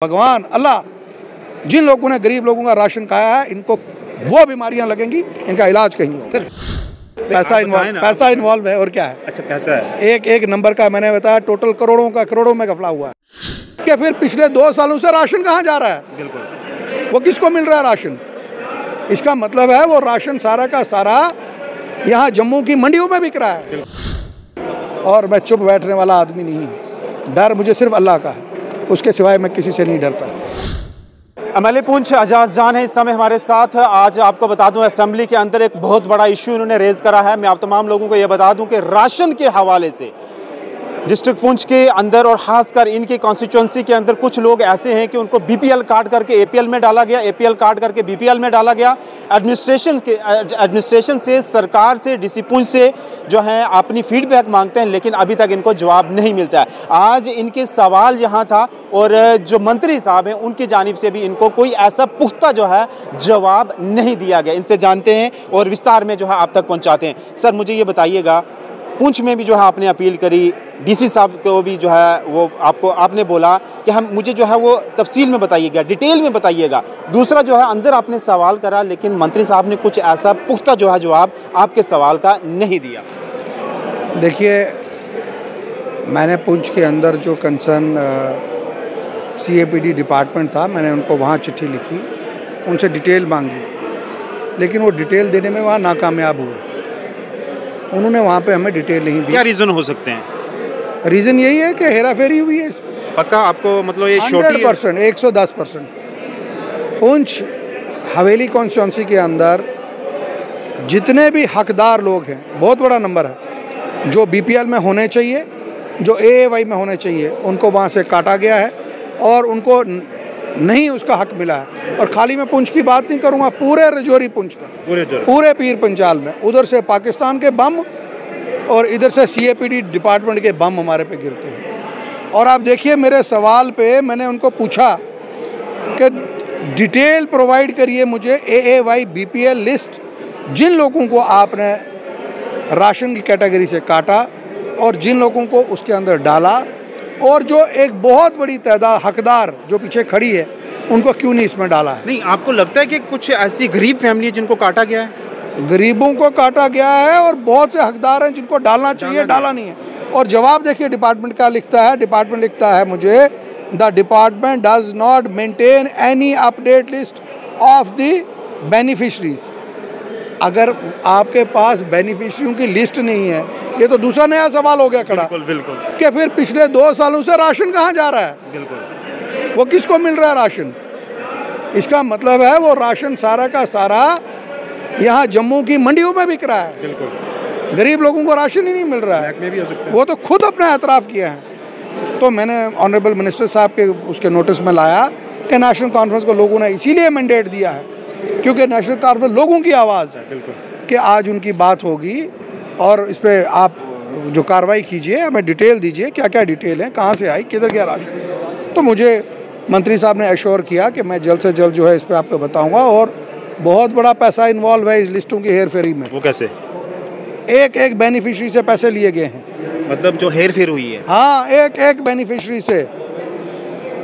भगवान अल्लाह जिन लोगों ने गरीब लोगों का राशन खाया है इनको वो बीमारियां लगेंगी, इनका इलाज कहीं नहीं होगा। पैसा इन्वॉल्व है और क्या है। अच्छा, पैसा है। एक नंबर का मैंने बताया, टोटल करोड़ों में घपला हुआ है। क्या फिर पिछले 2 सालों से राशन कहाँ जा रहा है? बिल्कुल। वो किसको मिल रहा है राशन? इसका मतलब है वो राशन सारा का सारा यहाँ जम्मू की मंडियों में बिक रहा है। और मैं चुप बैठने वाला आदमी नहीं, डर मुझे सिर्फ अल्लाह का है, उसके सिवाय मैं किसी से नहीं डरता। एमएलए पुंछ एजाज जान है इस समय हमारे साथ। आज आपको बता दूं, असेंबली के अंदर एक बहुत बड़ा इशू इन्होंने रेज करा है। मैं आप तमाम लोगों को ये बता दूं कि राशन के हवाले से डिस्ट्रिक्ट पुंछ के अंदर और खासकर इनकी कॉन्स्टिट्यूंसी के अंदर कुछ लोग ऐसे हैं कि उनको बीपीएल कार्ड करके एपीएल में डाला गया, एपीएल कार्ड करके बीपीएल में डाला गया। एडमिनिस्ट्रेशन से, सरकार से, डीसी पुंछ से जो है अपनी फीडबैक मांगते हैं, लेकिन अभी तक इनको जवाब नहीं मिलता है। आज इनके सवाल यहाँ था और जो मंत्री साहब हैं उनकी जानिब से भी इनको कोई ऐसा पुख्ता जो है जवाब नहीं दिया गया। इनसे जानते हैं और विस्तार में जो है आप तक पहुँचाते हैं। सर, मुझे ये बताइएगा, पुंछ में भी जो है आपने अपील करी, डीसी साहब को भी जो है वो आपने बोला कि मुझे जो है वो तफसील में बताइएगा, डिटेल में बताइएगा। दूसरा जो है अंदर आपने सवाल करा, लेकिन मंत्री साहब ने कुछ ऐसा पुख्ता जो है जवाब आपके सवाल का नहीं दिया। देखिए, मैंने पुंछ के अंदर जो कंसर्न CAPD डिपार्टमेंट था, मैंने उनको वहाँ चिट्ठी लिखी, उनसे डिटेल मांगी, लेकिन वो डिटेल देने में वहाँ नाकामयाब हुए। उन्होंने वहाँ पे हमें डिटेल नहीं दी। क्या रीज़न हो सकते हैं? रीज़न यही है कि हेराफेरी हुई है इसमें। पक्का आपको मतलब ये 100%, 110%। पुंछ हवेली कॉन्स्टिट्यूंसी के अंदर जितने भी हकदार लोग हैं, बहुत बड़ा नंबर है, जो BPL में होने चाहिए, जो AAY में होने चाहिए, उनको वहाँ से काटा गया है और उनको नहीं उसका हक मिला है। और खाली मैं पुंछ की बात नहीं करूँगा, पूरे रजौरी पुंछ में, पूरे पीर पंचाल में, उधर से पाकिस्तान के बम और इधर से CAPD डिपार्टमेंट के बम हमारे पे गिरते हैं। और आप देखिए, मेरे सवाल पे मैंने उनको पूछा कि डिटेल प्रोवाइड करिए मुझे AAY BPL लिस्ट, जिन लोगों को आपने राशन की कैटेगरी से काटा और जिन लोगों को उसके अंदर डाला, और जो एक बहुत बड़ी तादाद हकदार जो पीछे खड़ी है, उनको क्यों नहीं इसमें डाला है। नहीं, आपको लगता है कि कुछ ऐसी गरीब फैमिली जिनको काटा गया है? गरीबों को काटा गया है और बहुत से हकदार हैं जिनको डालना चाहिए, डाला नहीं है। और जवाब देखिए डिपार्टमेंट का लिखता है, डिपार्टमेंट लिखता है मुझे, the department does not maintain any update list of the beneficiaries. अगर आपके पास बेनिफिशरियों की लिस्ट नहीं है, ये तो दूसरा नया सवाल हो गया खड़ा। बिल्कुल। कि फिर पिछले 2 सालों से राशन कहाँ जा रहा है? बिल्कुल। वो किसको मिल रहा है राशन? इसका मतलब है वो राशन सारा का सारा यहाँ जम्मू की मंडियों में बिक रहा है। बिल्कुल। गरीब लोगों को राशन ही नहीं मिल रहा है। में भी हो सकता है। वो तो खुद अपने एतराफ़ किया है। तो मैंने ऑनरेबल मिनिस्टर साहब के उसके नोटिस में लाया कि नेशनल कॉन्फ्रेंस को लोगों ने इसीलिए मैंडेट दिया है क्योंकि नेशनल कॉन्फ्रेंस लोगों की आवाज़ है। बिल्कुल। कि आज उनकी बात होगी और इस पर आप जो कार्रवाई कीजिए, हमें डिटेल दीजिए, क्या क्या डिटेल है, कहाँ से आई, किधर गया राशन। तो मुझे मंत्री साहब ने एश्योर किया कि मैं जल्द से जल्द जो है इस पर आपको बताऊंगा। और बहुत बड़ा पैसा इन्वॉल्व है इस लिस्टों की हेर फेरी में। वो कैसे? एक बेनिफिशरी से पैसे लिए गए हैं। मतलब जो हेर फेर हुई है? हाँ, एक बेनिफिशरी से।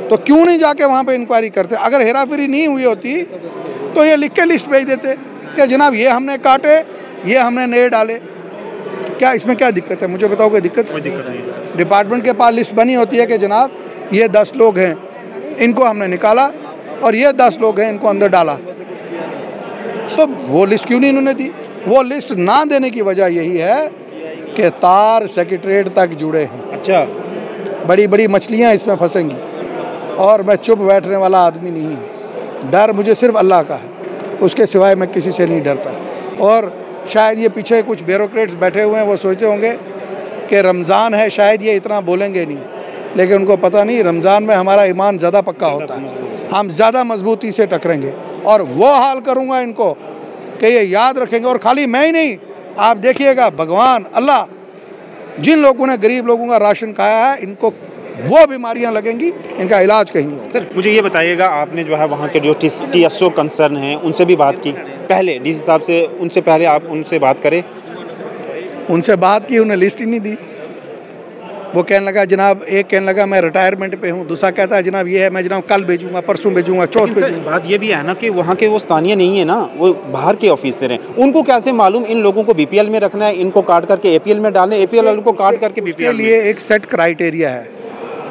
तो क्यों नहीं जाके वहाँ पे इंक्वायरी करते? अगर हेराफेरी नहीं हुई होती तो ये लिख के लिस्ट भेज देते कि जनाब ये हमने काटे, ये हमने नए डाले। क्या इसमें क्या दिक्कत है? मुझे बताओ, कोई दिक्कत? कोई दिक्कत नहीं। डिपार्टमेंट के पास लिस्ट बनी होती है कि जनाब ये 10 लोग हैं, इनको हमने निकाला, और ये 10 लोग हैं, इनको अंदर डाला। तो वो लिस्ट क्यों नहीं इन्होंने दी? वो लिस्ट ना देने की वजह यही है कि तार सेक्रेटरीट तक जुड़े हैं। अच्छा। बड़ी बड़ी मछलियाँ इसमें फंसेंगी। और मैं चुप बैठने वाला आदमी नहीं, डर मुझे सिर्फ अल्लाह का है, उसके सिवाय मैं किसी से नहीं डरता। और शायद ये पीछे कुछ ब्यूरोक्रेट्स बैठे हुए हैं, वो सोचते होंगे कि रमज़ान है, शायद ये इतना बोलेंगे नहीं, लेकिन उनको पता नहीं रमज़ान में हमारा ईमान ज़्यादा पक्का होता है, हम ज़्यादा मजबूती से टकरेंगे। और वो हाल करूँगा इनको कि ये याद रखेंगे। और खाली मैं ही नहीं, आप देखिएगा, भगवान अल्लाह जिन लोगों ने गरीब लोगों का राशन खाया है, इनको वो बीमारियां लगेंगी, इनका इलाज कहीं नहीं होगा। सर, मुझे ये बताइएगा, आपने जो है वहाँ के जो TSO कंसर्न हैं उनसे भी बात की पहले? डीसी साहब से उनसे पहले आप उनसे बात करें? उनसे बात की, उन्हें लिस्ट ही नहीं दी। वो कहने लगा जनाब, एक कहने लगा मैं रिटायरमेंट पे हूँ, दूसरा कहता है जनाब ये है, मैं जनाब कल भेजूंगा, परसों भेजूंगा, चौथ भेजूंगा। बात ये भी है ना कि वहाँ के वो स्थानीय नहीं है ना, वो बाहर के ऑफिसर हैं, उनको कैसे मालूम इन लोगों को बीपीएल में रखना है, इनको काट करके एपीएल में डालना है, एपीएल वालों को काट करके बीपीएल के लिए एक सेट क्राइटेरिया है।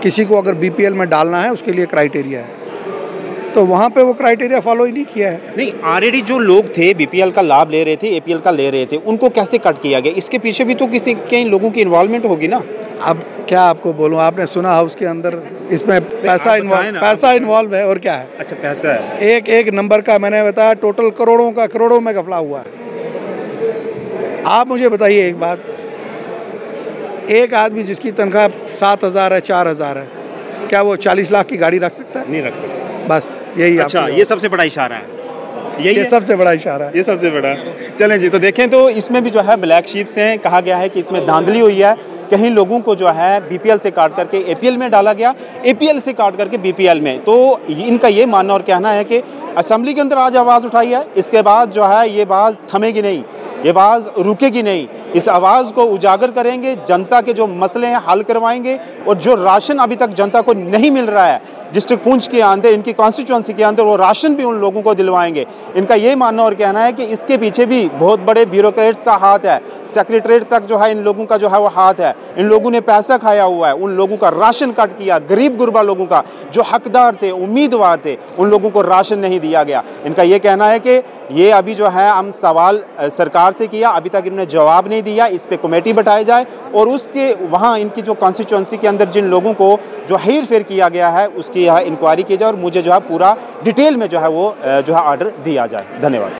किसी को अगर बीपीएल में डालना है उसके लिए क्राइटेरिया है, तो वहाँ पे वो क्राइटेरिया फॉलो ही नहीं किया है। नहीं, ऑलरेडी जो लोग थे बीपीएल का लाभ ले रहे थे, एपीएल का ले रहे थे, उनको कैसे कट किया गया? इसके पीछे भी तो किसी कई लोगों की इन्वॉल्वमेंट होगी ना। अब क्या आपको बोलूँ, आपने सुना हाउस के अंदर इसमें पैसा इन्वॉल्व है, और क्या है? अच्छा, पैसा है, एक एक नंबर का मैंने बताया, टोटल करोड़ों में घपला हुआ है। आप मुझे बताइए एक बात, एक आदमी जिसकी तनख्वाह 7,000 है, 4,000 है, क्या वो 40 लाख की गाड़ी रख सकता है? नहीं रख सकता। बस यही। अच्छा, ये सबसे बड़ा इशारा है, ये सबसे बड़ा इशारा है, ये सबसे बड़ा। चलें जी, तो देखें तो इसमें भी जो है ब्लैक शीप्स हैं, कहा गया है कि इसमें धांधली हुई है, कहीं लोगों को जो है बीपीएल से काट करके एपीएल में डाला गया, एपीएल से काट करके बीपीएल में। तो इनका ये मानना और कहना है कि असेंबली के अंदर आज आवाज़ उठाई है, इसके बाद जो है ये बात थमेगी नहीं, ये बात रुकेगी नहीं, इस आवाज़ को उजागर करेंगे, जनता के जो मसले हैं हल करवाएंगे, और जो राशन अभी तक जनता को नहीं मिल रहा है डिस्ट्रिक्ट पुंछ के अंदर, इनकी कॉन्स्टिट्यूंसी के अंदर, वो राशन भी उन लोगों को दिलवाएंगे। इनका ये मानना और कहना है कि इसके पीछे भी बहुत बड़े ब्यूरोक्रेट्स का हाथ है, सेक्रेटरीट तक जो है इन लोगों का जो है वो हाथ है, इन लोगों ने पैसा खाया हुआ है, उन लोगों का राशन कट किया, गरीब गुरबा लोगों का जो हकदार थे, उम्मीदवार थे, उन लोगों को राशन नहीं दिया गया। इनका ये कहना है कि ये अभी जो है हम सवाल सरकार से किया, अभी तक इन्होंने जवाब नहीं दिया, इस पे कमेटी बैठाई जाए और उसके वहाँ इनकी जो कॉन्स्टिट्यूंसी के अंदर जिन लोगों को जो हेर फेर किया गया है उसकी इंक्वायरी की जाए, और मुझे जो है पूरा डिटेल में जो है वो जो है ऑर्डर दिया जाए। धन्यवाद।